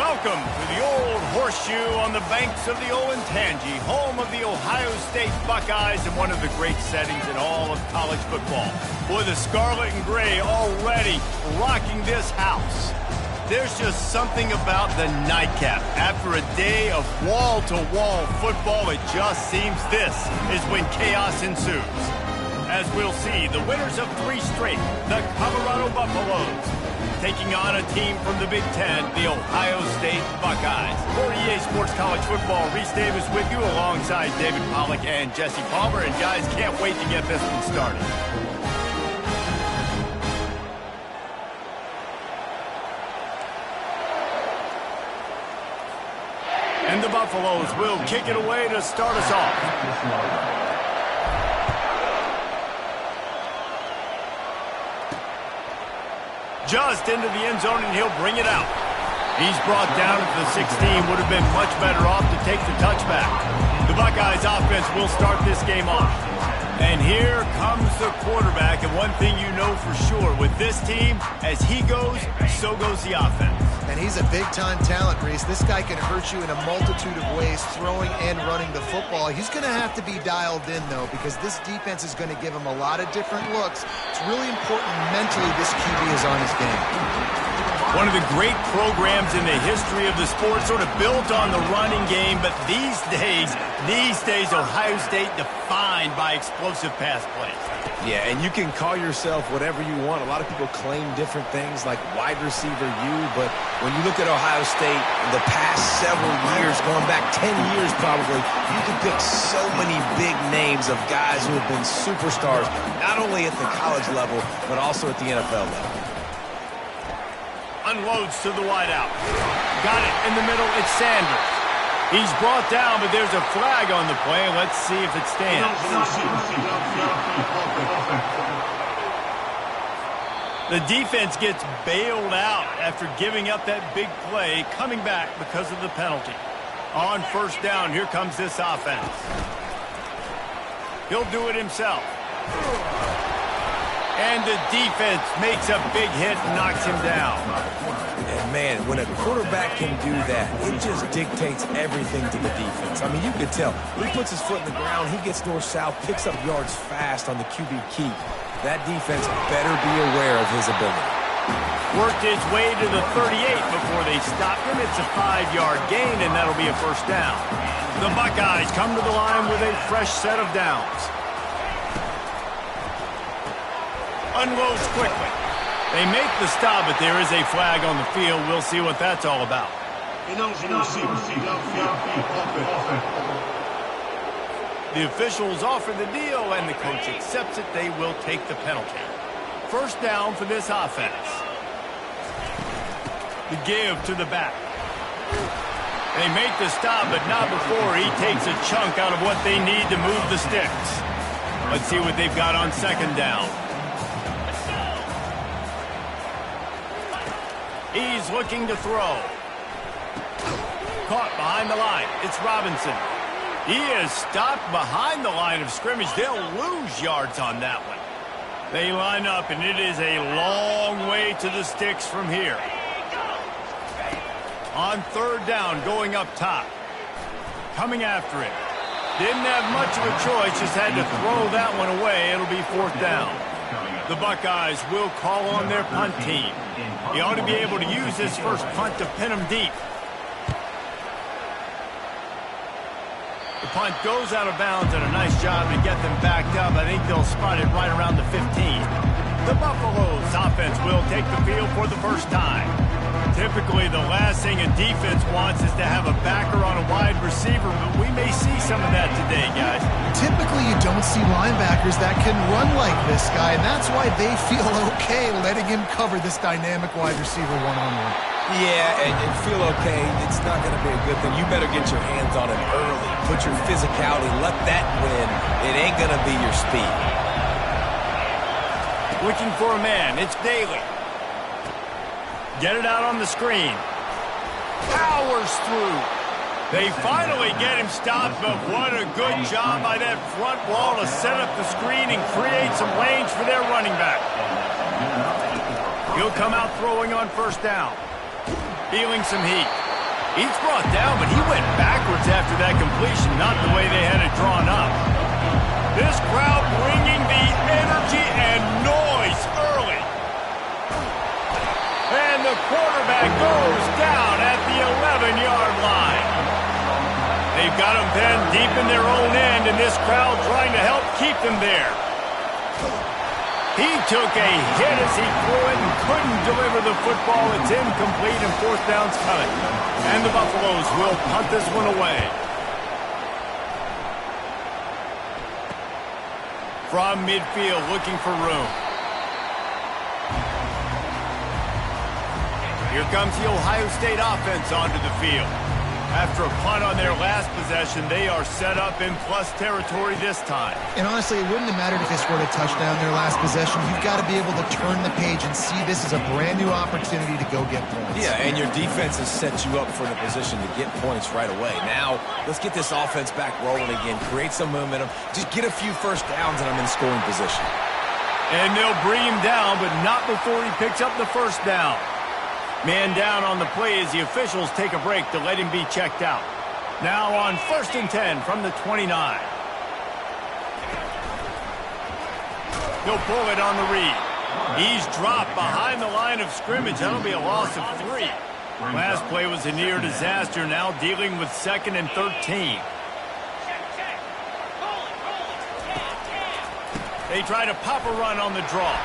Welcome to the Old Horseshoe on the banks of the Olentangy, home of the Ohio State Buckeyes and one of the great settings in all of college football. Boy, the scarlet and gray already rocking this house. There's just something about the nightcap. After a day of wall-to-wall football, it just seems this is when chaos ensues. As we'll see, the winners of 3 straight, the Colorado Buffaloes, taking on a team from the Big Ten, the Ohio State Buckeyes. For EA Sports College Football, Reese Davis with you alongside David Pollack and Jesse Palmer. And guys, can't wait to get this one started. And the Buffaloes will kick it away to start us off. Just into the end zone, and he'll bring it out. He's brought down at the 16. Would have been much better off to take the touchback. The Buckeyes offense will start this game off. And here comes the quarterback. And one thing you know for sure, with this team, as he goes, so goes the offense. And he's a big-time talent, Reese. This guy can hurt you in a multitude of ways, throwing and running the football. He's going to have to be dialed in, though, because this defense is going to give him a lot of different looks. It's really important mentally this QB is on his game. One of the great programs in the history of the sport, sort of built on the running game, but these days, Ohio State defined by explosive pass plays. Yeah, and you can call yourself whatever you want. A lot of people claim different things like wide receiver U, but when you look at Ohio State the past several years, going back 10 years probably, you can pick so many big names of guys who have been superstars, not only at the college level, but also at the NFL level. Unloads to the wideout. Got it in the middle. It's Sanders. He's brought down, but there's a flag on the play. Let's see if it stands. The defense gets bailed out after giving up that big play, coming back because of the penalty. On first down, here comes this offense. He'll do it himself. And the defense makes a big hit and knocks him down. And, man, when a quarterback can do that, it just dictates everything to the defense. I mean, you could tell. When he puts his foot in the ground, he gets north-south, picks up yards fast on the QB keep. That defense better be aware of his ability. Worked his way to the 38 before they stopped him. It's a 5-yard gain, and that'll be a first down. The Buckeyes come to the line with a fresh set of downs. Unloads quickly. They make the stop, but there is a flag on the field. We'll see what that's all about. The officials offer the deal, and the coach accepts it. They will take the penalty. First down for this offense. The give to the back. They make the stop, but not before he takes a chunk out of what they need to move the sticks. Let's see what they've got on second down. He's looking to throw. Caught behind the line. It's Robinson. He is stopped behind the line of scrimmage. They'll lose yards on that one. They line up, and it is a long way to the sticks from here. On third down, going up top. Coming after it. Didn't have much of a choice, just had to throw that one away. It'll be fourth down. The Buckeyes will call on their punt team. He ought to be able to use this first punt to pin them deep. The punt goes out of bounds, and a nice job to get them backed up. I think they'll spot it right around the 15. The Buffaloes offense will take the field for the first time. Typically, the last thing a defense wants is to have a backer on a wide receiver, but we may see some of that today, guys. Typically, you don't see linebackers that can run like this guy, and that's why they feel okay letting him cover this dynamic wide receiver one-on-one. Yeah, and feel okay. It's not going to be a good thing. You better get your hands on him early. Put your physicality. Let that win. It ain't going to be your speed. Looking for a man. It's Daly. Get it out on the screen. Powers through. They finally get him stopped, but what a good job by that front wall to set up the screen and create some lanes for their running back. He'll come out throwing on first down. Feeling some heat. He's brought down, but he went backwards after that completion, not the way they had it drawn up. This crowd bringing the energy and noise early. And the quarterback goes down at the 11-yard line. They've got him pinned deep in their own end, and this crowd trying to help keep them there. He took a hit as he threw it and couldn't deliver the football. It's incomplete and fourth down's coming. And the Buffaloes will punt this one away. From midfield, looking for room. Here comes the Ohio State offense onto the field. After a punt on their last possession, they are set up in plus territory this time. And honestly, it wouldn't have mattered if they scored a touchdown their last possession. You've got to be able to turn the page and see this as a brand new opportunity to go get points. Yeah, and your defense has set you up for the position to get points right away. Now, let's get this offense back rolling again. Create some momentum. Just get a few first downs, and I'm in scoring position. And they'll bring him down, but not before he picks up the first down. Man down on the play as the officials take a break to let him be checked out. Now on 1st and 10 from the 29. He'll pull it on the read. He's dropped behind the line of scrimmage. That'll be a loss of 3. Last play was a near disaster, now dealing with 2nd and 13. They try to pop a run on the draw.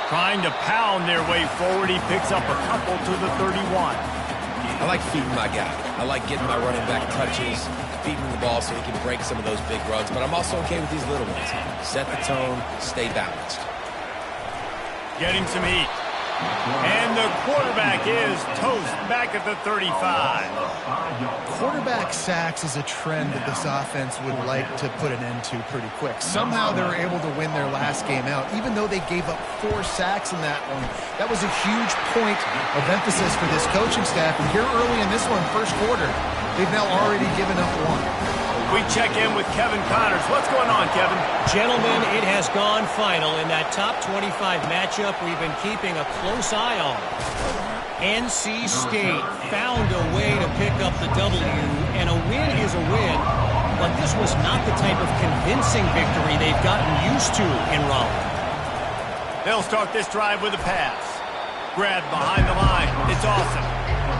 Trying to pound their way forward. He picks up a couple to the 31. I like feeding my guy. I like getting my running back touches, feeding the ball so he can break some of those big runs. But I'm also okay with these little ones. Set the tone, stay balanced. Getting some heat. And the quarterback is toast back at the 35. Quarterback sacks is a trend that this offense would like to put an end to pretty quick. Somehow they were able to win their last game out, even though they gave up 4 sacks in that one. That was a huge point of emphasis for this coaching staff. And here early in this one, first quarter, they've now already given up 1. We check in with Kevin Connors. What's going on, Kevin? Gentlemen, it has gone final in that top 25 matchup we've been keeping a close eye on. NC State found a way to pick up the W, and a win is a win, but this was not the type of convincing victory they've gotten used to in Raleigh. They'll start this drive with a pass. Grab behind the line. It's awesome.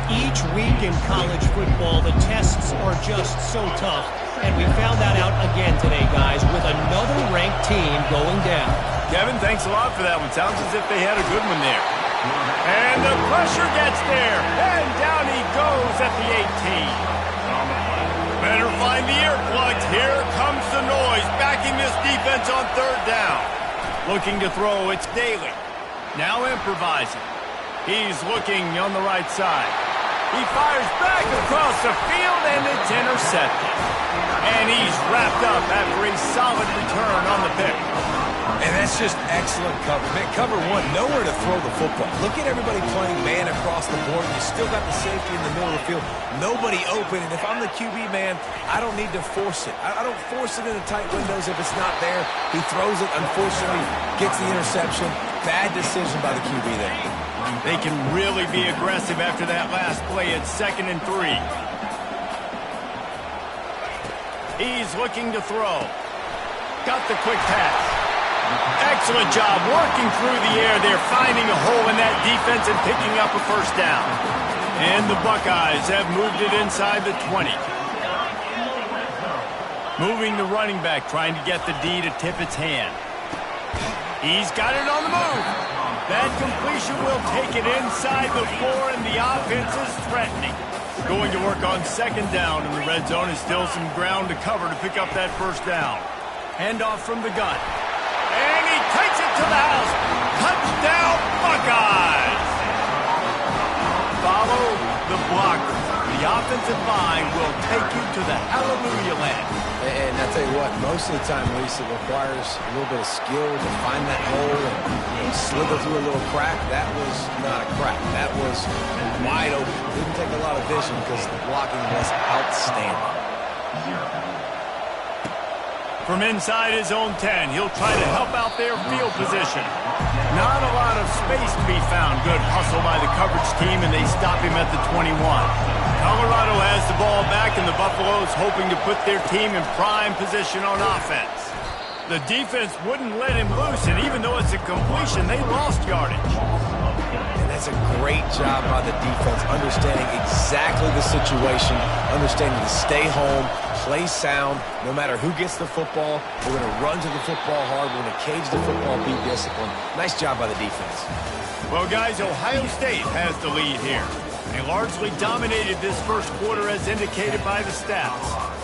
Each week in college football, the tests are just so tough. And we found that out again today, guys, with another ranked team going down. Kevin, thanks a lot for that one. Sounds as if they had a good one there. And the pressure gets there. And down he goes at the 18. Better find the earplugs. Here comes the noise, backing this defense on 3rd down. Looking to throw, it's Daly. Now improvising. He's looking on the right side. He fires back across the field, and it's intercepted. And he's wrapped up after a solid return on the pick. And that's just excellent cover. Man, cover 1, nowhere to throw the football. Look at everybody playing man across the board. You still got the safety in the middle of the field. Nobody open. And if I'm the QB, man, I don't need to force it. I don't force it into tight windows if it's not there. He throws it, unfortunately, gets the interception. Bad decision by the QB there. They can really be aggressive after that last play at 2nd and 3. He's looking to throw. Got the quick pass. Excellent job working through the air there, finding a hole in that defense and picking up a first down. And the Buckeyes have moved it inside the 20. Moving the running back, trying to get the D to tip its hand. He's got it on the move. That completion will take it inside the 4, and the offense is threatening. Going to work on 2nd down, and the red zone is still some ground to cover to pick up that first down. Handoff from the gun. And he takes it to the house. Touchdown, Buckeyes! Follow the blockers. The offensive line will take you to the hallelujah land. And I tell you what, most of the time, Reese, it requires a little bit of skill to find that hole and slither through a little crack. That was not a crack. That was wide open. Didn't take a lot of vision because the blocking was outstanding. From inside his own 10, he'll try to help out their field position. Not a lot of space to be found. Good hustle by the coverage team, and they stop him at the 21. Colorado has the ball back, and the Buffaloes hoping to put their team in prime position on offense. The defense wouldn't let him loose, and even though it's a completion, they lost yardage. And that's a great job by the defense, understanding exactly the situation, understanding to stay home, play sound. No matter who gets the football, we're going to run to the football hard. We're going to cage the football, be disciplined. Nice job by the defense. Well, guys, Ohio State has the lead here. They largely dominated this first quarter as indicated by the stats.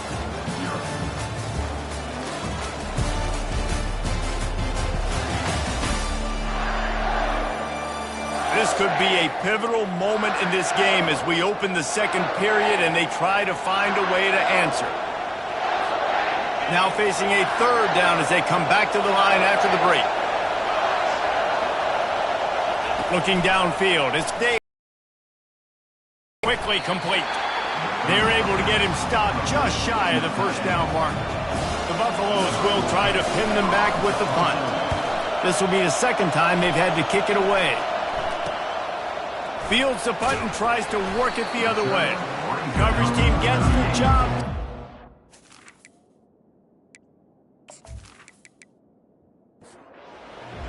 This could be a pivotal moment in this game as we open the second period and they try to find a way to answer. Now facing a third down as they come back to the line after the break. Looking downfield, it's Dave. Quickly complete. They're able to get him stopped just shy of the first down mark. The Buffaloes will try to pin them back with the punt. This will be the second time they've had to kick it away. Fields the punt and tries to work it the other way. Coverage team gets the job.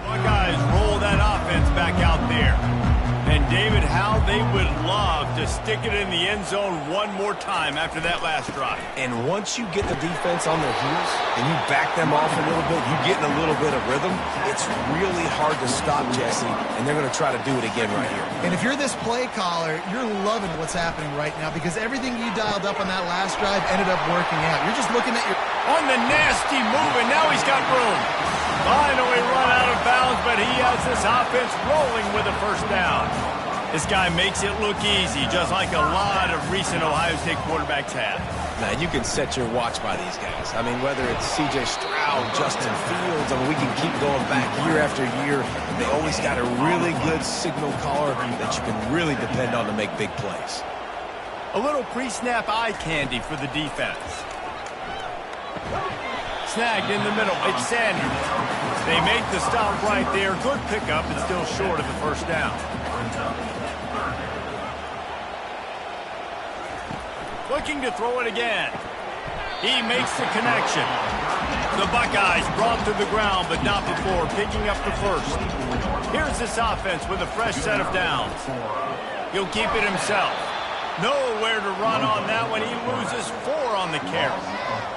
Buckeyes roll that offense back out there. And David, how they would love to stick it in the end zone one more time after that last drive. And once you get the defense on their heels and you back them off a little bit, you get in a little bit of rhythm, it's really hard to stop, Jesse, and they're going to try to do it again right here. And if you're this play caller, you're loving what's happening right now because everything you dialed up on that last drive ended up working out. You're just looking at your... On the nasty move, and now he's got room. Finally run out of bounds, but he has this offense rolling with a first down. This guy makes it look easy, just like a lot of recent Ohio State quarterbacks have. Now, you can set your watch by these guys. I mean, whether it's C.J. Stroud, Justin Fields, I mean, we can keep going back year after year. They always got a really good signal caller that you can really depend on to make big plays. A little pre-snap eye candy for the defense. Snagged in the middle, it's Sanders. They make the stop right there. Good pickup, but still short of the first down. Looking to throw it again. He makes the connection. The Buckeyes brought to the ground, but not before picking up the first. Here's this offense with a fresh set of downs. He'll keep it himself. Nowhere to run on that one. He loses 4 on the carry.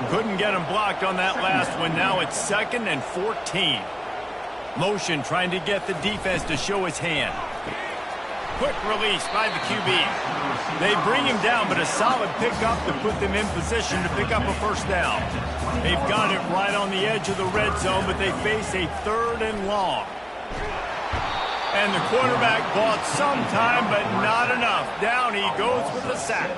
Couldn't get him blocked on that last one. Now it's 2nd and 14. Motion trying to get the defense to show his hand. Quick release by the QB. They bring him down, but a solid pickup to put them in position to pick up a first down. They've got it right on the edge of the red zone, but they face a 3rd and long. And the quarterback bought some time, but not enough. Down he goes with the sack.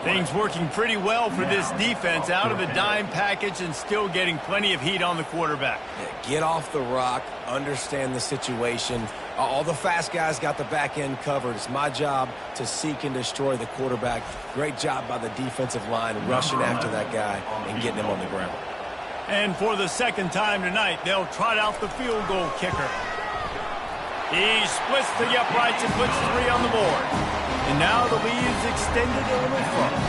Things working pretty well for this defense, out of the dime package and still getting plenty of heat on the quarterback. Yeah, get off the rock, understand the situation. All the fast guys got the back end covered. It's my job to seek and destroy the quarterback. Great job by the defensive line rushing after that guy and getting him on the ground. And for the second time tonight, they'll trot out the field goal kicker. He splits the uprights and puts 3 on the board. And now the lead is extended a little further.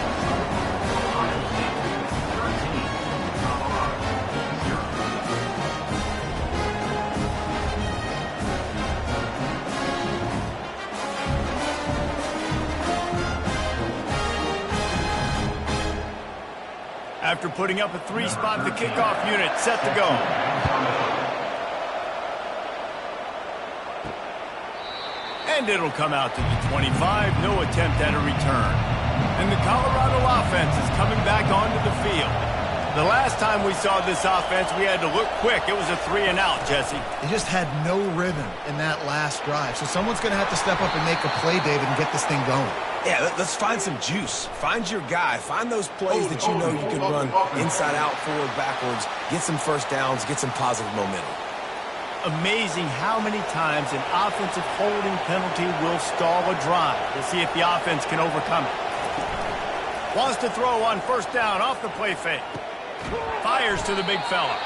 After putting up a 3-spot, the kickoff unit set to go. And it'll come out to the 25. No attempt at a return. And the Colorado offense is coming back onto the field. The last time we saw this offense, we had to look quick. It was a 3-and-out, Jesse. They just had no rhythm in that last drive. So someone's going to have to step up and make a play, David, and get this thing going. Yeah, let's find some juice. Find your guy. Find those plays that you know you can run inside out, forward, backwards. Get some first downs. Get some positive momentum. Amazing how many times an offensive holding penalty will stall a drive. We'll see if the offense can overcome it. Wants to throw on first down off the play fake. Fires to the big fella.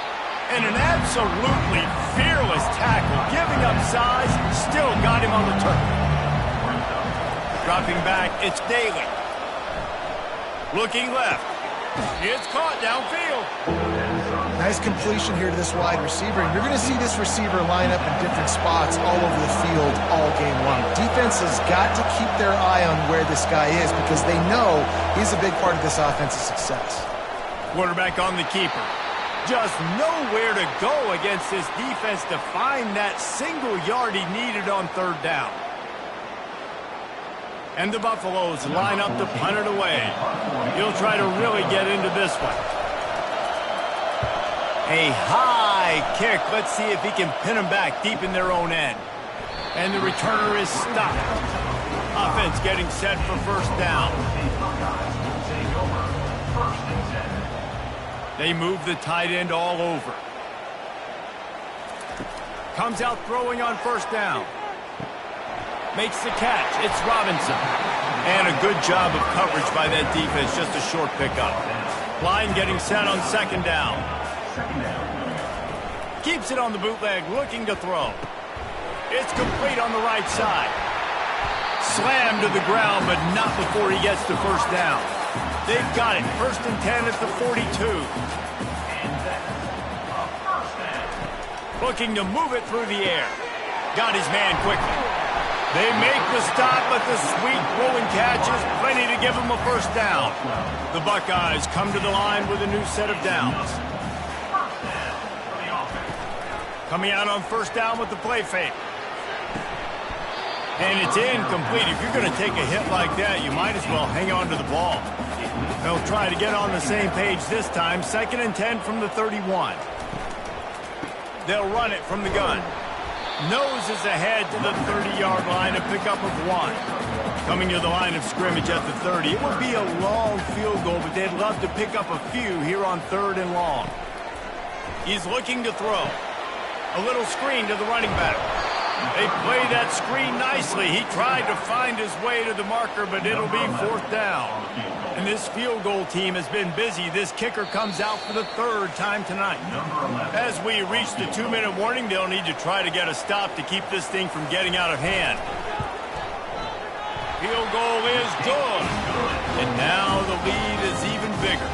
And an absolutely fearless tackle. Giving up size, still got him on the turf. Dropping back, it's Daly. Looking left. It's caught downfield. Nice completion here to this wide receiver. And you're going to see this receiver line up in different spots all over the field all game long. Defense has got to keep their eye on where this guy is because they know he's a big part of this offense's success. Quarterback on the keeper. Just nowhere to go against this defense to find that single yard he needed on third down. And the Buffaloes line up to punt it away. He'll try to really get into this one. A high kick. Let's see if he can pin him back deep in their own end. And the returner is stopped. Offense getting set for first down. They move the tight end all over. Comes out throwing on first down. Makes the catch. It's Robinson. And a good job of coverage by that defense. Just a short pickup. Line getting set on second down. Keeps it on the bootleg, looking to throw. It's complete on the right side. Slammed to the ground, but not before he gets to first down. They've got it. 1st and 10 at the 42. Looking to move it through the air. Got his man quickly. They make the stop, but the sweet rolling catch is plenty to give them a first down. The Buckeyes come to the line with a new set of downs. Coming out on first down with the play fake. And it's incomplete. If you're going to take a hit like that, you might as well hang on to the ball. They'll try to get on the same page this time. 2nd and 10 from the 31. They'll run it from the gun. Noses ahead to the 30-yard line, a pickup of 1. Coming to the line of scrimmage at the 30. It would be a long field goal, but they'd love to pick up a few here on 3rd and long. He's looking to throw. A little screen to the running back. They play that screen nicely. He tried to find his way to the marker, but it'll be 4th down. And this field goal team has been busy. This kicker comes out for the 3rd time tonight. As we reach the 2-minute warning, they'll need to try to get a stop to keep this thing from getting out of hand. Field goal is good. And now the lead is even bigger.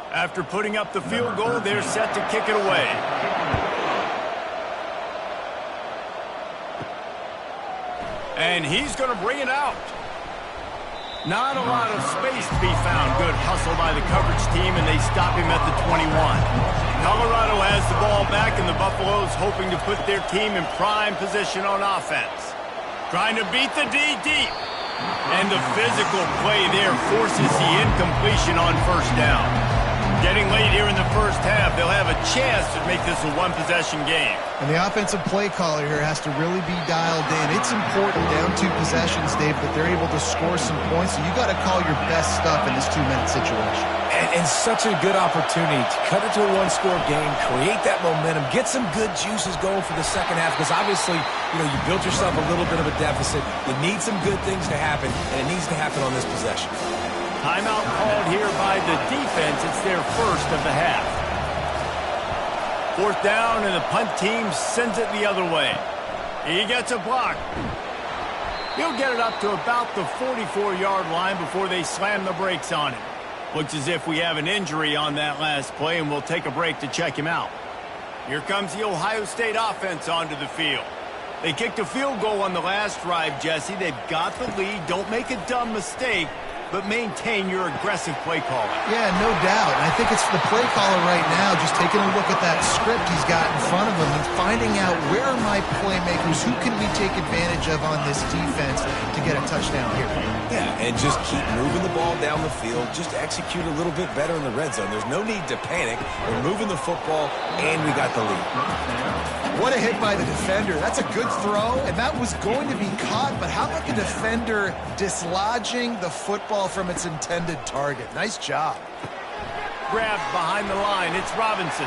After putting up the field goal, they're set to kick it away. And he's going to bring it out. Not a lot of space to be found. Good hustle by the coverage team, and they stop him at the 21. Colorado has the ball back, and the Buffaloes hoping to put their team in prime position on offense. Trying to beat the D deep. And the physical play there forces the incompletion on first down. Getting late here in the first half, they'll have a chance to make this a one-possession game. And the offensive play caller here has to really be dialed in. It's important down 2 possessions, Dave, that they're able to score some points. So you got to call your best stuff in this 2-minute situation. And such a good opportunity to cut it to a 1-score game, create that momentum, get some good juices going for the second half. Because obviously, you built yourself a little bit of a deficit. You need some good things to happen, and it needs to happen on this possession. Timeout called here by the defense. It's their first of the half. 4th down, and the punt team sends it the other way. He gets a block. He'll get it up to about the 44-yard line before they slam the brakes on him. Looks as if we have an injury on that last play, and we'll take a break to check him out. Here comes the Ohio State offense onto the field. They kicked a field goal on the last drive, Jesse. They've got the lead. Don't make a dumb mistake, but maintain your aggressive play calling. Yeah, no doubt. And I think it's the play caller right now just taking a look at that script he's got in front of him and finding out where are my playmakers, who can we take advantage of on this defense to get a touchdown here. Yeah, and just keep moving the ball down the field. Just execute a little bit better in the red zone. There's no need to panic. We're moving the football, and we got the lead. What a hit by the defender. That's a good throw, and that was going to be caught, but how about the defender dislodging the football from its intended target? Nice job. Grabbed behind the line. It's Robinson.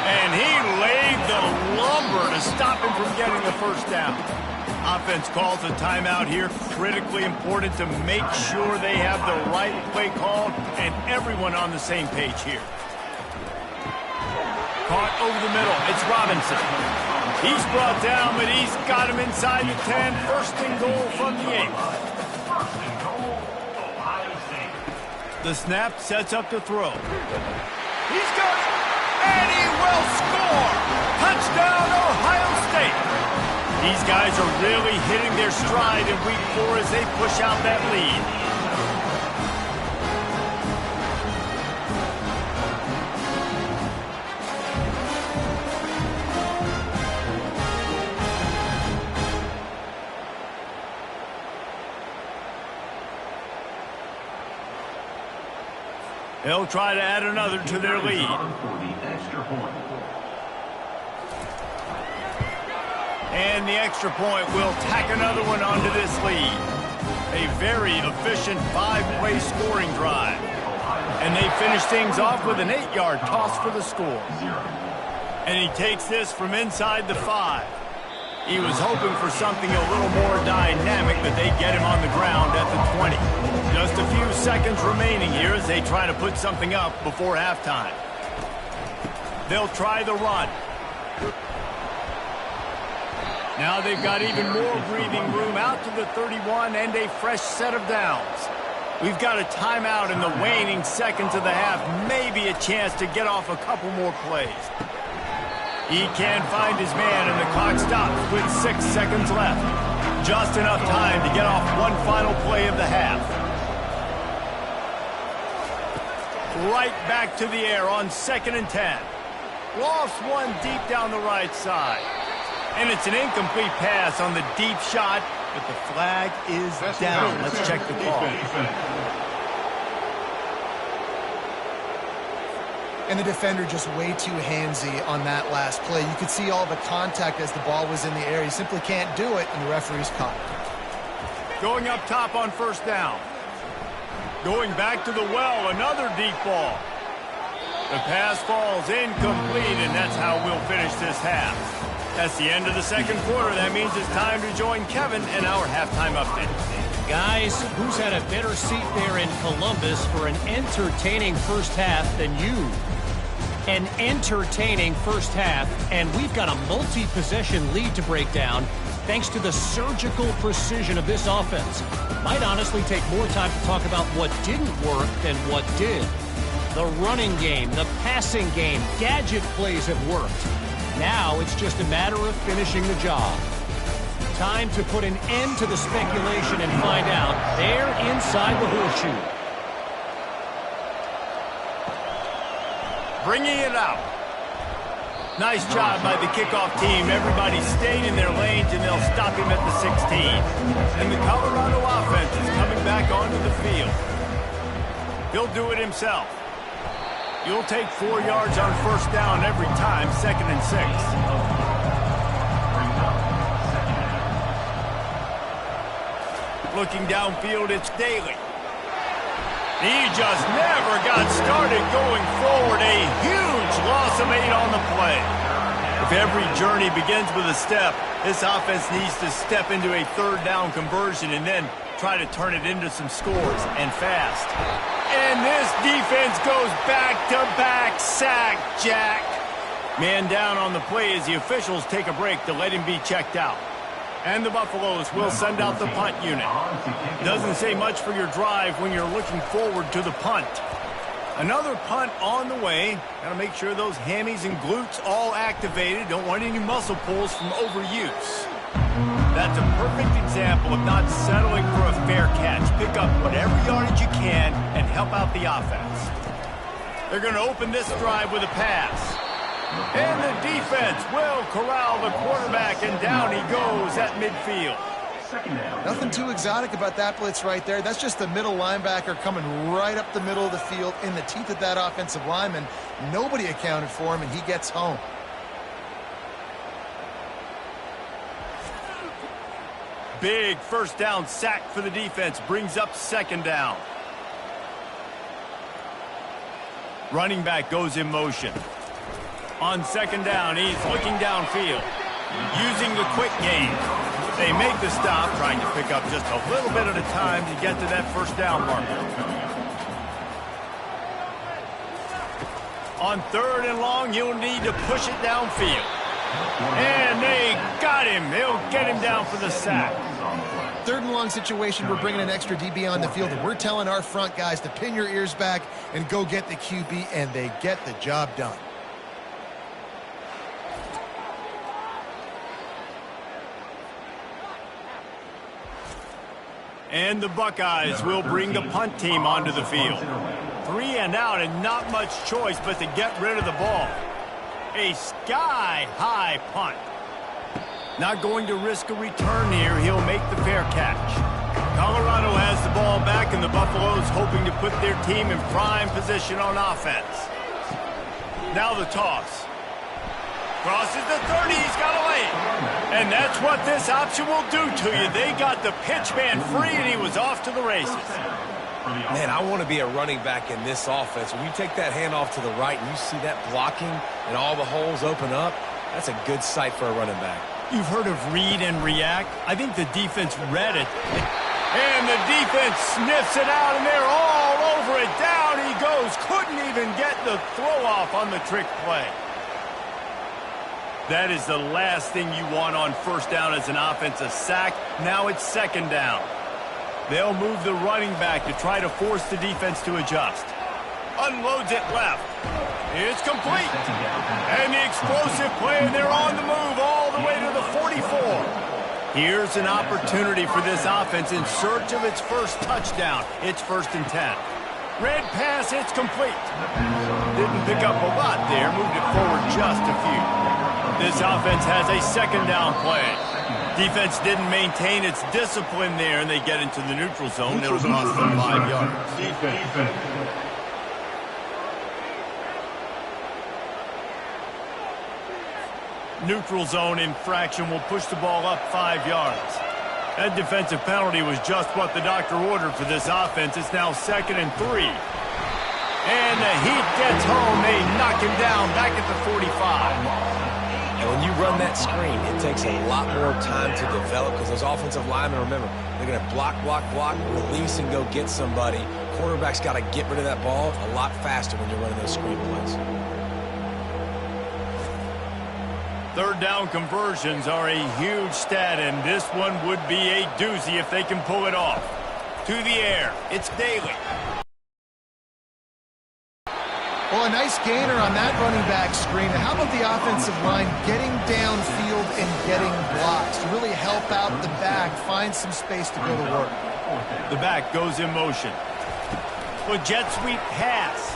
And he laid the lumber to stop him from getting the first down. Offense calls a timeout here. Critically important to make sure they have the right play called and everyone on the same page here. Caught over the middle. It's Robinson. He's brought down, but he's got him inside the 10. First and goal from the 8. The snap sets up the throw. He's got it, and he will score. Touchdown, Ohio State. These guys are really hitting their stride in week 4 as they push out that lead. They'll try to add another to their lead. And the extra point will tack another one onto this lead. A very efficient 5-play scoring drive. And they finish things off with an 8-yard toss for the score. And he takes this from inside the 5. He was hoping for something a little more dynamic, but they get him on the ground at the 20. Just a few seconds remaining here as they try to put something up before halftime. They'll try the run. Now they've got even more breathing room out to the 31 and a fresh set of downs. We've got a timeout in the waning seconds of the half, maybe a chance to get off a couple more plays. He can't find his man, and the clock stops with 6 seconds left. Just enough time to get off one final play of the half. Right back to the air on 2nd and 10. Lost one deep down the right side. And it's an incomplete pass on the deep shot, but the flag is down. Let's check the call. And the defender just way too handsy on that last play. You could see all the contact as the ball was in the air. He simply can't do it, and the referee's caught it. Going up top on 1st down. Going back to the well, another deep ball. The pass falls incomplete, and that's how we'll finish this half. That's the end of the 2nd quarter. That means it's time to join Kevin in our halftime update. Guys, who's had a better seat there in Columbus for an entertaining first half than you? An entertaining first half, and we've got a multi-possession lead to break down thanks to the surgical precision of this offense. Might honestly take more time to talk about what didn't work than what did. The running game, the passing game, gadget plays have worked. Now it's just a matter of finishing the job. Time to put an end to the speculation and find out. They're inside the horseshoe. Bringing it out. Nice job by the kickoff team. Everybody stayed in their lanes, and they'll stop him at the 16. And the Colorado offense is coming back onto the field. He'll do it himself. You'll take 4 yards on 1st down every time, 2nd and 6. Looking downfield, it's Daly. He just never got started going forward. A huge loss of 8 on the play. If every journey begins with a step, this offense needs to step into a 3rd down conversion and then try to turn it into some scores, and fast. And this defense goes back-to-back sack, Jack. Man down on the play as the officials take a break to let him be checked out. And the Buffaloes will send out the punt unit. Doesn't say much for your drive when you're looking forward to the punt. Another punt on the way. Got to make sure those hammies and glutes all activated. Don't want any muscle pulls from overuse. That's a perfect example of not settling for a fair catch. Pick up whatever yardage you can and help out the offense. They're going to open this drive with a pass. And the defense will corral the quarterback, and down he goes at midfield. Nothing too exotic about that blitz right there. That's just the middle linebacker coming right up the middle of the field in the teeth of that offensive lineman. Nobody accounted for him, and he gets home. Big 1st down sack for the defense. Brings up 2nd down. Running back goes in motion. On 2nd down, he's looking downfield. Using the quick game. They make the stop, trying to pick up just a little bit at a time to get to that first down marker. On 3rd and long, you'll need to push it downfield. And they got him. They'll get him down for the sack. 3rd and long situation, we're bringing an extra DB on the field, and we're telling our front guys to pin your ears back and go get the QB, and they get the job done. And the Buckeyes will bring the punt team onto the field. 3 and out, and not much choice but to get rid of the ball. A sky-high punt. Not going to risk a return here. He'll make the fair catch. Colorado has the ball back, and the Buffaloes hoping to put their team in prime position on offense. Now the toss. Crosses the 30, he's got a lane. And that's what this option will do to you. They got the pitch man free, and he was off to the races. Man, I want to be a running back in this offense. When you take that handoff to the right and you see that blocking and all the holes open up, that's a good sight for a running back. You've heard of read and react. I think the defense read it. And the defense sniffs it out, and they're all over it. Down he goes. Couldn't even get the throw off on the trick play. That is the last thing you want on 1st down as an offense, a sack. Now it's 2nd down. They'll move the running back to try to force the defense to adjust. Unloads it left. It's complete. And the explosive play, and they're on the move all the way to the 44. Here's an opportunity for this offense in search of its first touchdown. It's 1st and 10. Red pass, it's complete. Didn't pick up a lot there, moved it forward just a few. This offense has a 2nd down play. Defense didn't maintain its discipline there, and they get into the neutral zone. It'll cost them 5 yards. Neutral zone infraction will push the ball up 5 yards. That defensive penalty was just what the doctor ordered for this offense. It's now 2nd and 3. And the heat gets home. They knock him down back at the 45. And when you run that screen, it takes a lot more time to develop because those offensive linemen, remember, they're going to block, release, and go get somebody. Quarterback's got to get rid of that ball a lot faster when you're running those screen plays. 3rd down conversions are a huge stat, and this one would be a doozy if they can pull it off. To the air, it's Daly. Well, a nice gainer on that running back screen. How about the offensive line getting downfield and getting blocks to really help out the back, find some space to go to work? The back goes in motion. With jet sweep pass.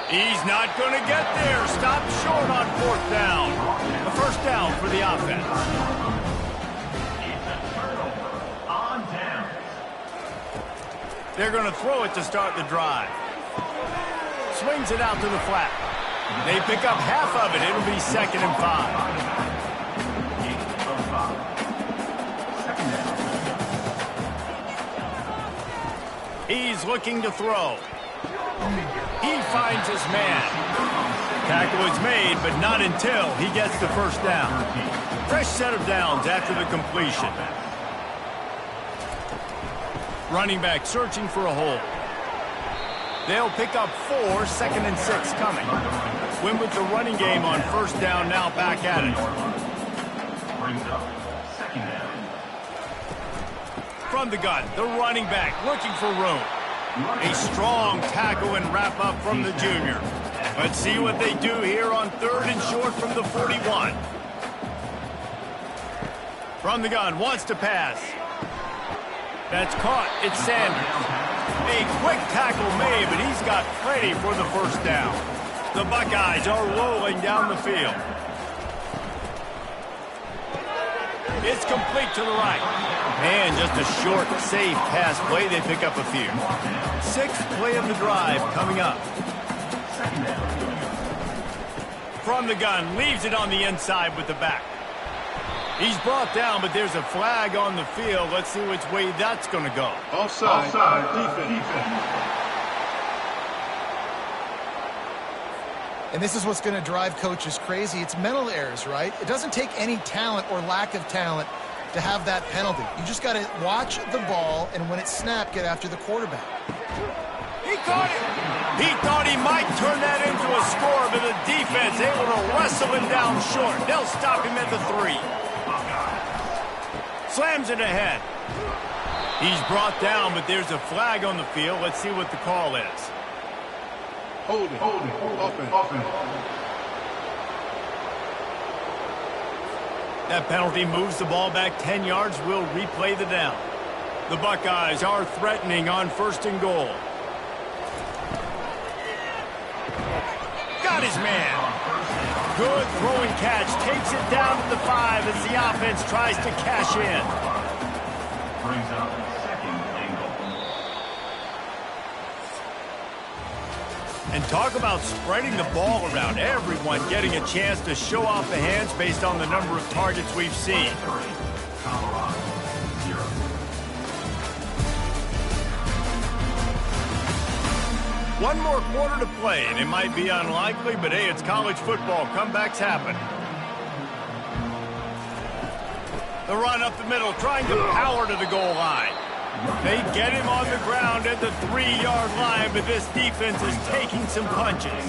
He's not going to get there. Stopped short on 4th down. A 1st down for the offense. They're going to throw it to start the drive. Swings it out to the flat. They pick up half of it. It'll be 2nd and 5. He's looking to throw. He finds his man. Tackle is made, but not until he gets the 1st down. Fresh set of downs after the completion. Running back searching for a hole. They'll pick up 4, 2nd and 6 coming. Win with the running game on 1st down, now back at it. From the gun, the running back looking for room. A strong tackle and wrap up from the junior. Let's see what they do here on 3rd and short from the 41. From the gun, wants to pass. That's caught. It's Sanders. A quick tackle made, but he's got plenty for the 1st down. The Buckeyes are rolling down the field. It's complete to the right. And just a short, safe pass play. They pick up a few. 6th play of the drive coming up. From the gun, leaves it on the inside with the back. He's brought down, but there's a flag on the field. Let's see which way that's going to go. Offside. Defense. And this is what's going to drive coaches crazy. It's mental errors, right? It doesn't take any talent or lack of talent to have that penalty. You just got to watch the ball, and when it's snapped, get after the quarterback. He caught it. He thought he might turn that into a score, but the defense able to wrestle him down short. They'll stop him at the 3. Slams it ahead. He's brought down, but there's a flag on the field. Let's see what the call is. Hold it. Offense. That penalty moves the ball back 10 yards. We'll replay the down. The Buckeyes are threatening on 1st and goal. Got his man. Good throwing catch. Takes it down to the 5 as the offense tries to cash in. Brings up 2nd and goal. And talk about spreading the ball around. Everyone getting a chance to show off the hands based on the number of targets we've seen. Colorado 0. One more quarter to play, and it might be unlikely, but hey, it's college football. Comebacks happen. The run up the middle, trying to power to the goal line. They get him on the ground at the 3-yard line, but this defense is taking some punches.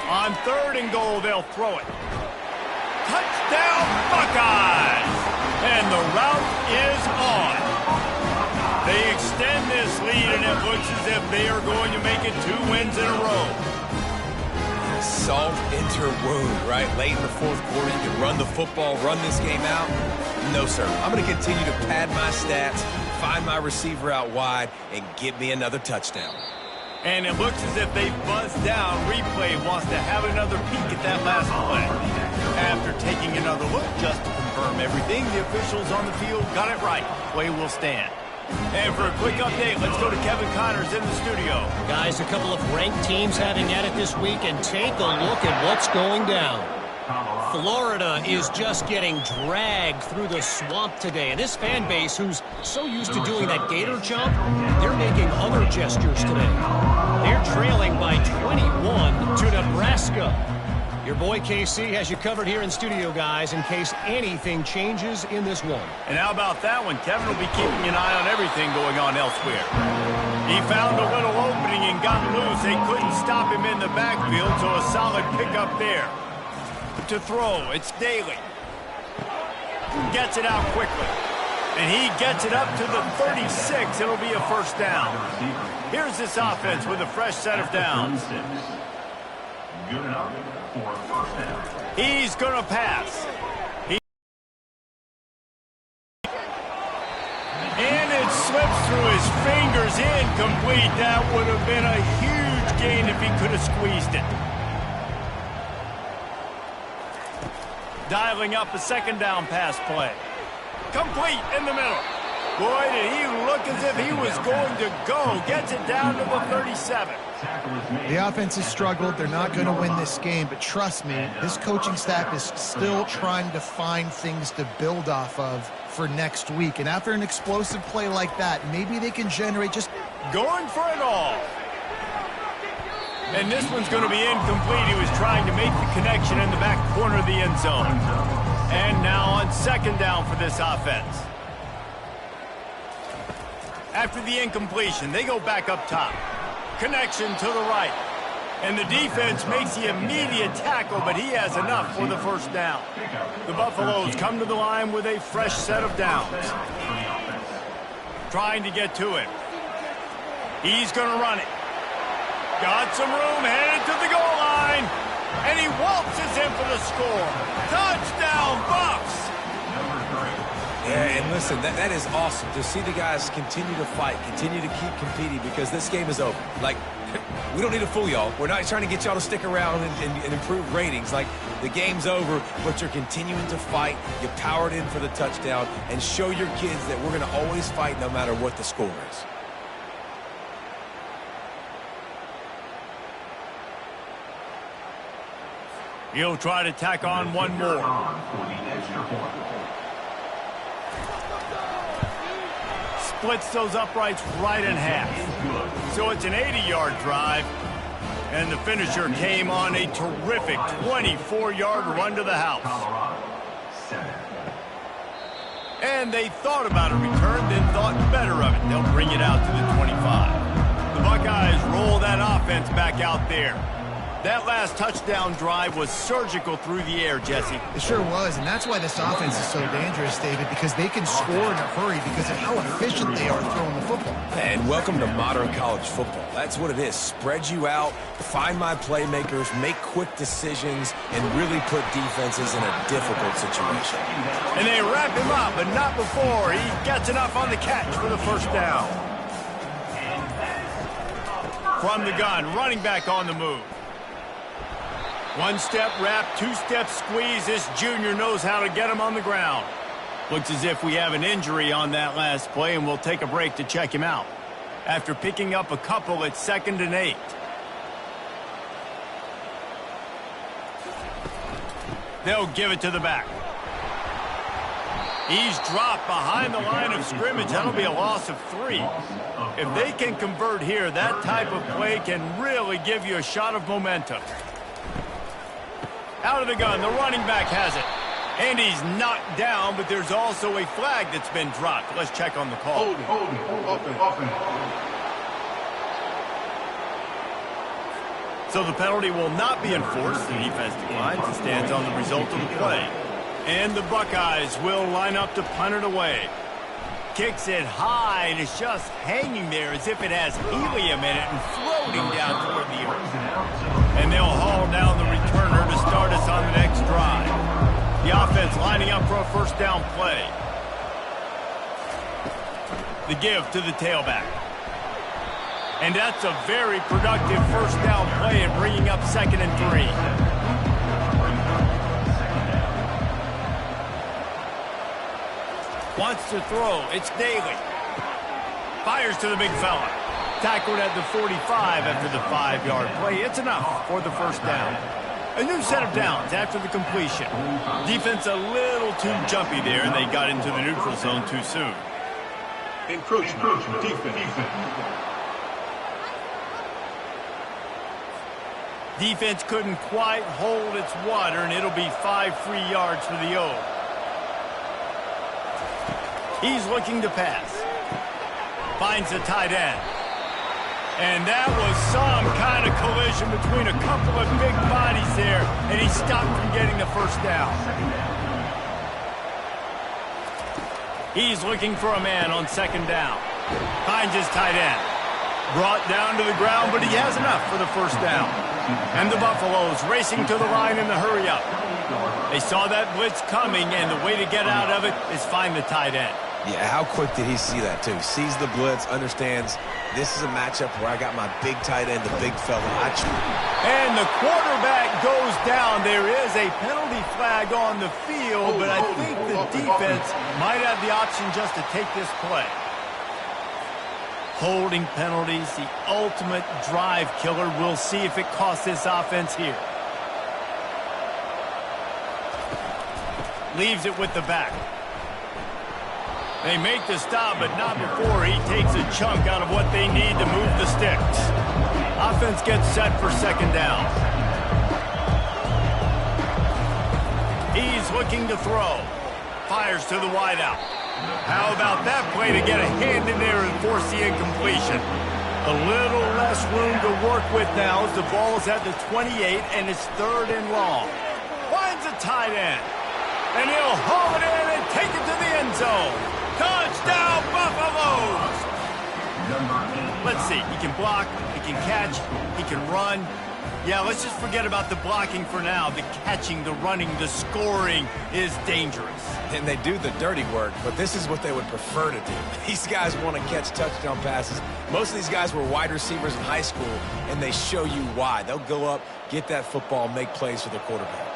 On 3rd and goal, they'll throw it. Touchdown, Buckeyes! And the route is on. They extend this lead, and it looks as if they are going to make it 2 wins in a row. Salt into wound, right? Late in the 4th quarter, you can run the football, run this game out. No, sir. I'm going to continue to pad my stats, find my receiver out wide, and get me another touchdown. And it looks as if they buzzed down. Replay wants to have another peek at that last play. After taking another look just to confirm everything, the officials on the field got it right. Play will stand. And for a quick update, let's go to Kevin Connors in the studio. Guys, a couple of ranked teams having at it this week, and take a look at what's going down. Florida is just getting dragged through the swamp today. And this fan base, who's so used to doing that gator jump, they're making other gestures today. They're trailing by 21 to Nebraska. Your boy KC has you covered here in studio, guys, in case anything changes in this one. And how about that one? Kevin will be keeping an eye on everything going on elsewhere. He found a little opening and got loose. They couldn't stop him in the backfield, so a solid pickup there. To throw, it's Daly. Gets it out quickly. And he gets it up to the 36. It'll be a 1st down. Here's this offense with a fresh set of downs. Good enough for a 1st down. He's going to pass. And it slips through his fingers, incomplete. That would have been a huge gain if he could have squeezed it. Dialing up a 2nd down pass play. Complete in the middle. Boy, did he look as if he was going to go. Gets it down to the 37. The offense has struggled. They're not going to win this game, but trust me, this coaching staff is still trying to find things to build off of for next week. And after an explosive play like that, maybe they can generate just going for it all. And this one's going to be incomplete. He was trying to make the connection in the back corner of the end zone. And now on 2nd down for this offense. After the incompletion, they go back up top. Connection to the right. And the defense makes the immediate tackle, but he has enough for the 1st down. The Buffaloes come to the line with a fresh set of downs. Trying to get to him. He's going to run it. Got some room, headed to the goal line. And he waltzes in for the score. Touchdown, Buffs! Yeah, and listen, that is awesome to see the guys continue to fight, continue to keep competing, because this game is over. Like, we don't need to fool y'all. We're not trying to get y'all to stick around and improve ratings. Like, the game's over, but you're continuing to fight. You powered in for the touchdown, and show your kids that we're going to always fight no matter what the score is. He'll try to tack on one more. Splits those uprights right in half. So it's an 80-yard drive. And the finisher came on a terrific 24-yard run to the house. Colorado, 7. And they thought about a return, then thought better of it. They'll bring it out to the 25. The Buckeyes roll that offense back out there. That last touchdown drive was surgical through the air, Jesse. It sure was, and that's why this offense is so dangerous, David, because they can score in a hurry because of how efficient they are throwing the football. And welcome to modern college football. That's what it is. Spread you out, find my playmakers, make quick decisions, and really put defenses in a difficult situation. And they wrap him up, but not before he gets enough on the catch for the first down. From the gun, running back on the move. One-step wrap, two-step squeeze. This junior knows how to get him on the ground. Looks as if we have an injury on that last play, and we'll take a break to check him out. After picking up a couple, it's 2nd and 8. They'll give it to the back. He's dropped behind the line of scrimmage. That'll be a loss of 3. If they can convert here, that type of play can really give you a shot of momentum. Out of the gun, the running back has it. And he's knocked down, but there's also a flag that's been dropped. Let's check on the call. Holding. So the penalty will not be enforced. The defense declines and stands on the result of the play. And the Buckeyes will line up to punt it away. Kicks it high, and it's just hanging there as if it has helium in it and floating down toward the earth. And they'll haul down the returner to start us on the next drive. The offense lining up for a first down play. The give to the tailback. And that's a very productive first down play and bringing up 2nd and 3. Wants to throw. It's Daly. Fires to the big fella. Tackled at the 45 after the 5-yard play. It's enough for the first down. A new set of downs after the completion. Defense a little too jumpy there, and they got into the neutral zone too soon. Encroachment. Defense. Defense couldn't quite hold its water, and it'll be 5 free yards for the O. He's looking to pass. Finds the tight end. And that was some kind of collision between a couple of big bodies there, and he stopped from getting the first down. He's looking for a man on 2nd down. Finds his tight end. Brought down to the ground, but he has enough for the first down. And the Buffaloes racing to the line in the hurry-up. They saw that blitz coming, and the way to get out of it is find the tight end. Yeah, how quick did he see that, too? Sees the blitz, understands this is a matchup where I got my big tight end, the big fella. And the quarterback goes down. There is a penalty flag on the field, but I think the defense might have the option just to take this play. Holding penalties, the ultimate drive killer. We'll see if it costs this offense here. Leaves it with the back. They make the stop, but not before he takes a chunk out of what they need to move the sticks. Offense gets set for 2nd down. He's looking to throw. Fires to the wideout. How about that play to get a hand in there and force the incompletion? A little less room to work with now as the ball's at the 28 and it's 3rd and long. Finds a tight end. And he'll haul it in and take it to the end zone. Touchdown, Buffaloes! Let's see. He can block, he can catch, he can run. Yeah, let's just forget about the blocking for now. The catching, the running, the scoring is dangerous. And they do the dirty work, but this is what they would prefer to do. These guys want to catch touchdown passes. Most of these guys were wide receivers in high school, and they show you why. They'll go up, get that football, make plays for the quarterback.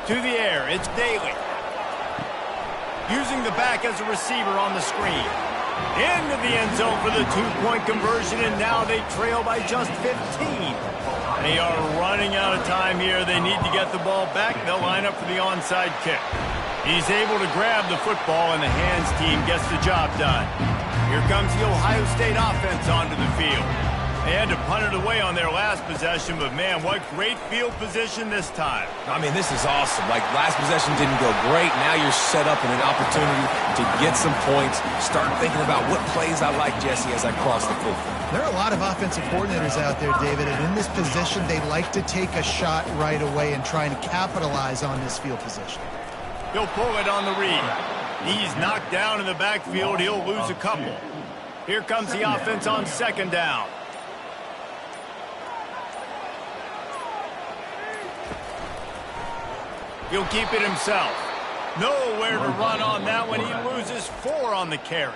To the air, it's Daly. Using the back as a receiver on the screen. Into the end zone for the 2-point conversion, and now they trail by just 15. They are running out of time here. They need to get the ball back. They'll line up for the onside kick. He's able to grab the football, and the hands team gets the job done. Here comes the Ohio State offense onto the field. They had to punt it away on their last possession, but man, what great field position this time. I mean, this is awesome. Like, last possession didn't go great. Now you're set up in an opportunity to get some points. Start thinking about what plays I like, Jesse, as I cross the field. There are a lot of offensive coordinators out there, David, and in this position, they like to take a shot right away and try and capitalize on this field position. He'll pull it on the read. He's knocked down in the backfield. He'll lose a couple. Here comes the offense on second down. He'll keep it himself. Nowhere to run on that one. He loses 4 on the carry.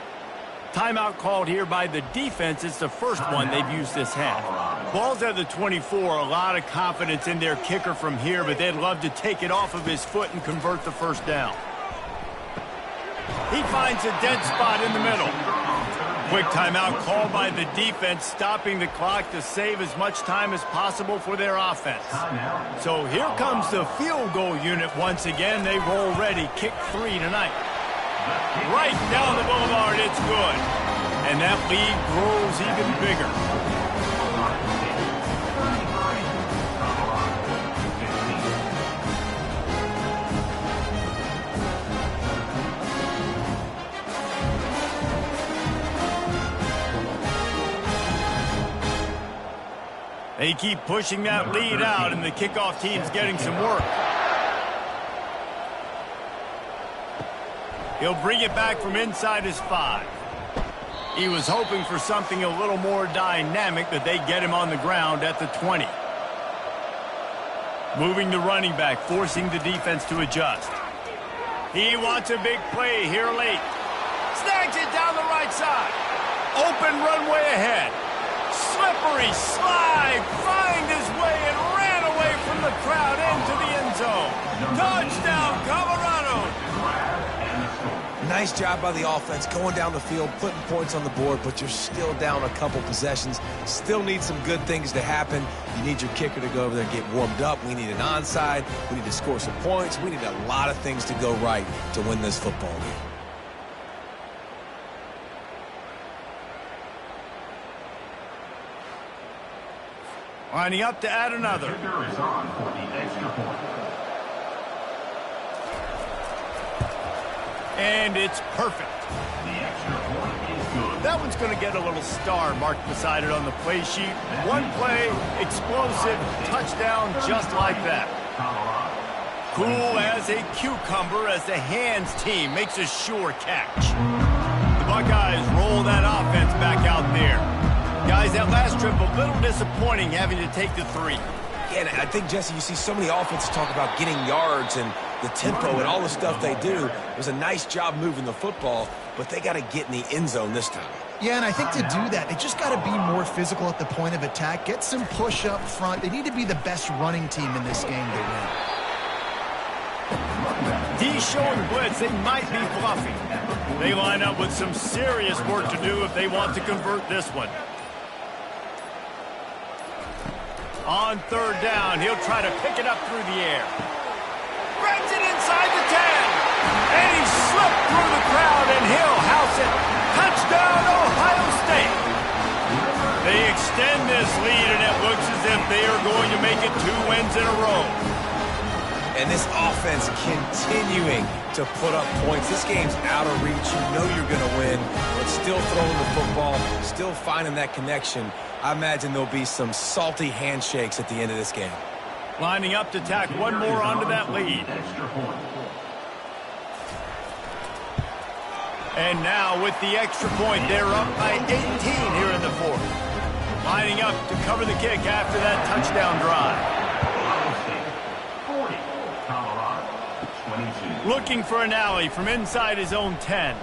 Timeout called here by the defense. It's the first one they've used this half. Ball's at the 24. A lot of confidence in their kicker from here, but they'd love to take it off of his foot and convert the first down. He finds a dead spot in the middle. Quick timeout called by the defense, stopping the clock to save as much time as possible for their offense. So here comes the field goal unit once again. They roll ready. Kick 3 tonight. Right down the boulevard, it's good. And that lead grows even bigger. They keep pushing that lead out, and the kickoff team's getting some work. He'll bring it back from inside his 5. He was hoping for something a little more dynamic, but they get him on the ground at the 20. Moving the running back, forcing the defense to adjust. He wants a big play here late. Snags it down the right side. Open runway ahead. Slippery slide, find his way and ran away from the crowd into the end zone. Touchdown, Colorado. Nice job by the offense going down the field, putting points on the board, but you're still down a couple possessions. Still need some good things to happen. You need your kicker to go over there and get warmed up. We need an onside. We need to score some points. We need a lot of things to go right to win this football game. Lining up to add another. Kicker is on for the extra point. And it's perfect. The extra point is good. That one's going to get a little star marked beside it on the play sheet. One play, explosive, touchdown just like that. Cool as a cucumber as the hands team makes a sure catch. The Buckeyes roll that offense back out there. Guys, that last trip a little disappointing having to take the 3. Yeah, and I think, Jesse, you see so many offenses talk about getting yards and the tempo and all the stuff they do. It was a nice job moving the football, but they got to get in the end zone this time. Yeah, and I think to do that, they just got to be more physical at the point of attack, get some push up front. They need to be the best running team in this game to win. D showing blitz, they might be fluffy. They line up with some serious work to do if they want to convert this one. On third down, he'll try to pick it up through the air. Grabs it inside the 10. And he slipped through the crowd, and he'll house it. Touchdown, Ohio State. They extend this lead, and it looks as if they are going to make it 2 wins in a row. And this offense continuing to put up points. This game's out of reach. You know you're going to win, but still throwing the football, still finding that connection. I imagine there'll be some salty handshakes at the end of this game. Lining up to tack one more onto that lead. And now with the extra point, they're up by 18 here in the 4th. Lining up to cover the kick after that touchdown drive. 40, Colorado, 22. Looking for an alley from inside his own 10.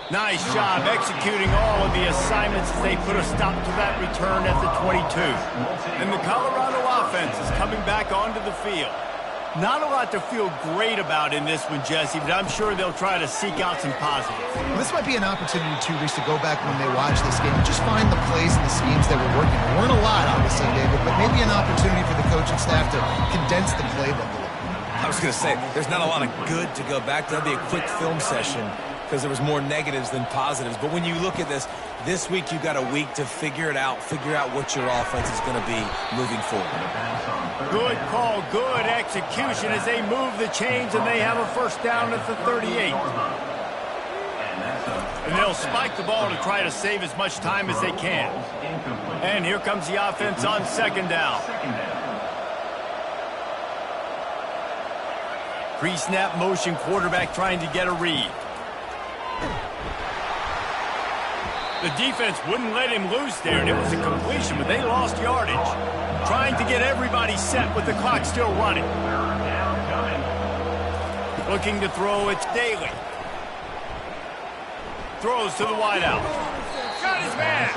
Nice job executing all of the assignments as they put a stop to that return at the 22. And the Colorado offense is coming back onto the field. Not a lot to feel great about in this one, Jesse, but I'm sure they'll try to seek out some positives. Well, this might be an opportunity, too, Reese, to go back when they watch this game and just find the plays and the schemes that were working. There weren't a lot, obviously, David, but maybe an opportunity for the coaching staff to condense the playbook a little bit. I was going to say, there's not a lot of good to go back. That'll be a quick film session. because there was more negatives than positives. But when you look at this week you got a week to figure out what your offense is going to be moving forward. Good call, good execution as they move the chains, and they have a first down at the 38. And they'll spike the ball to try to save as much time as they can. And here comes the offense on second down. Pre-snap motion, quarterback trying to get a read. The defense wouldn't let him loose there, and it was a completion, but they lost yardage. Trying to get everybody set with the clock still running. Looking to throw, it's Daly. Throws to the wideout. Got his man.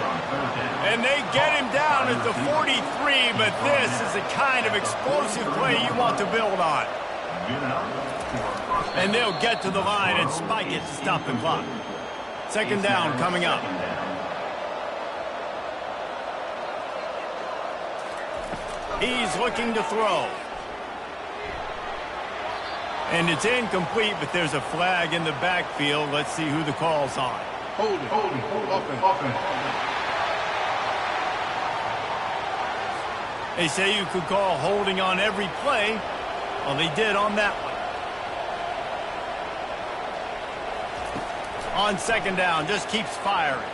And they get him down at the 43, but this is the kind of explosive play you want to build on. And they'll get to the line and spike it to stop the clock. Second down coming up. He's looking to throw. And it's incomplete, but there's a flag in the backfield. Let's see who the call's on. Hold it. Offense. They say you could call holding on every play. Well, they did on that one. On second down, just keeps firing.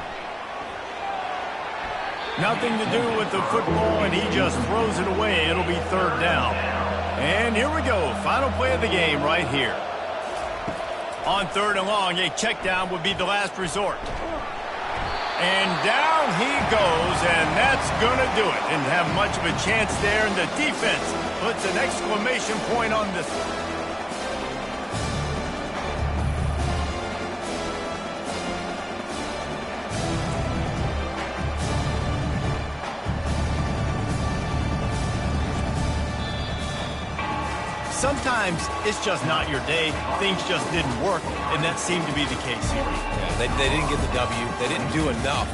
Nothing to do with the football, and he just throws it away. It'll be third down. And here we go. Final play of the game right here. On third and long, a check down would be the last resort. And down he goes, and that's going to do it. Didn't have much of a chance there, and the defense puts an exclamation point on this one. Sometimes it's just not your day. Things just didn't work, and that seemed to be the case here. Yeah, they didn't get the W. They didn't do enough.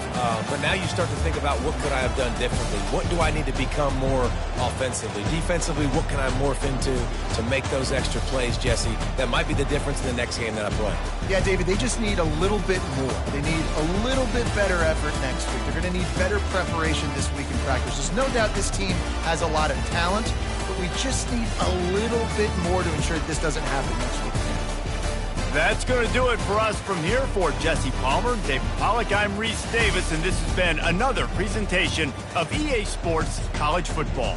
But now you start to think about what could I have done differently? What do I need to become more offensively? Defensively, what can I morph into to make those extra plays, Jesse? That might be the difference in the next game that I play. Yeah, David, they just need a little bit more. They need a little bit better effort next week. They're going to need better preparation this week in practice. There's no doubt this team has a lot of talent, but we just need a little bit more to ensure that this doesn't happen next week. That's going to do it for us from here. For Jesse Palmer, David Pollack, I'm Reese Davis, and this has been another presentation of EA Sports College Football.